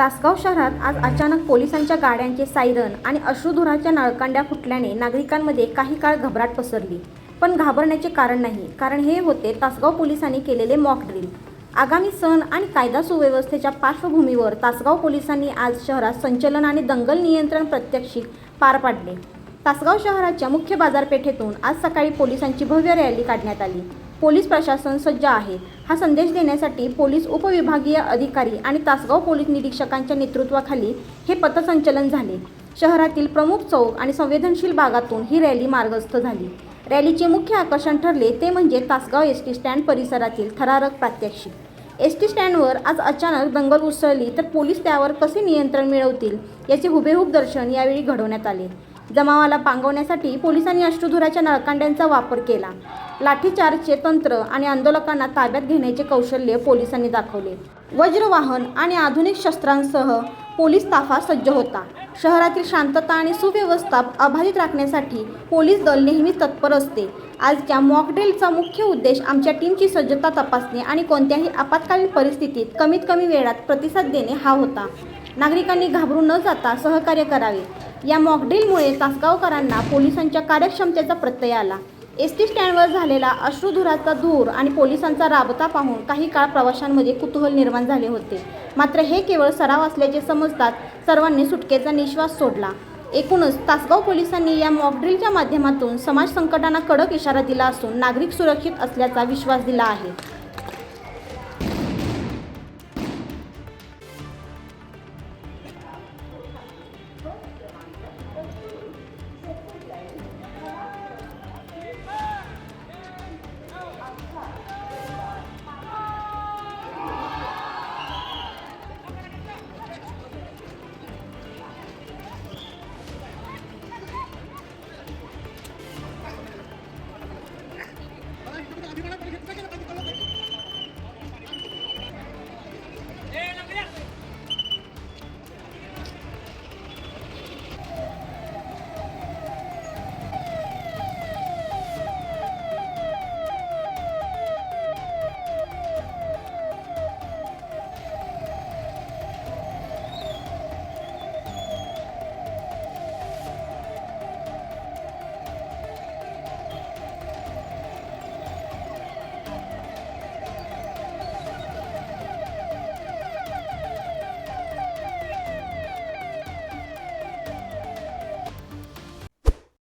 तासगाव शहरात आज अचानक पोलिसांच्या गाड्यांचे सायरन आणि अश्रुधुराच्या नळकांड्या फुटल्याने नागरिकांमध्ये काही काळ घबराट पसरली. पण घाबरण्याचे कारण नाही, कारण हे होते तासगाव पोलिसांनी केलेले मॉक ड्रिल. आगामी सण आणि कायदा सुव्यवस्थेच्या पार्श्वभूमीवर तासगाव पोलिसांनी आज शहरात संचलन आणि दंगल नियंत्रण प्रात्यक्षिक पार पाडले. तासगाव शहराच्या मुख्य बाजारपेठेतून आज सकाळी पोलिसांची भव्य रॅली काढण्यात आली. पोलीस प्रशासन सज्ज आहे हा संदेश देण्यासाठी पोलीस उपविभागीय अधिकारी आणि तासगाव पोलीस निरीक्षकांच्या नेतृत्वाखाली हे पथसंचलन झाले. शहरातील प्रमुख चौक आणि संवेदनशील भागातून ही रॅली मार्गस्थ झाली. रॅलीचे मुख्य आकर्षण ठरले ते म्हणजे तासगाव एसटी स्टँड परिसरातील थरारक प्रात्यक्षिक. एसटी स्टँडवर आज अचानक दंगल उसळली तर पोलीस त्यावर कसे नियंत्रण मिळवतील याचे हुबेहूब दर्शन यावेळी घडवण्यात आले. जमावाला पांगवण्यासाठी पोलिसांनी अश्रुधुराच्या नळकांड्यांचा वापर केला. लाठीचार्जचे तंत्र आणि आंदोलकांना ताब्यात घेण्याचे कौशल्य पोलिसांनी दाखवले. वज्रवाहन आणि आधुनिक शस्त्रांसह पोलीस ताफा सज्ज होता. शहरातील शांतता आणि सुव्यवस्था अबाधित राखण्यासाठी पोलीस दल नेहमीच तत्पर असते. आजच्या मॉक ड्रिलचा मुख्य उद्देश आमच्या टीमची सज्जता तपासणे आणि कोणत्याही आपत्कालीन परिस्थितीत कमीत कमी वेळात प्रतिसाद देणे हा होता. नागरिकांनी घाबरून न जाता सहकार्य करावे. या मॉक ड्रिलमुळे तासगावकरांना पोलिसांच्या कार्यक्षमतेचा प्रत्यय आला. एसटी स्टँडवर झालेला अश्रुधुराचा धूर आणि पोलिसांचा राबता पाहून काही काळ प्रवाशांमध्ये कुतूहल निर्माण झाले होते. मात्र हे केवळ सराव असल्याचे समजताच सर्वांनी सुटकेचा निश्वास सोडला. एकूणच तासगाव पोलिसांनी या मॉक ड्रिलच्या माध्यमातून समाज संकटांना कडक इशारा दिला असून नागरिक सुरक्षित असल्याचा विश्वास दिला आहे.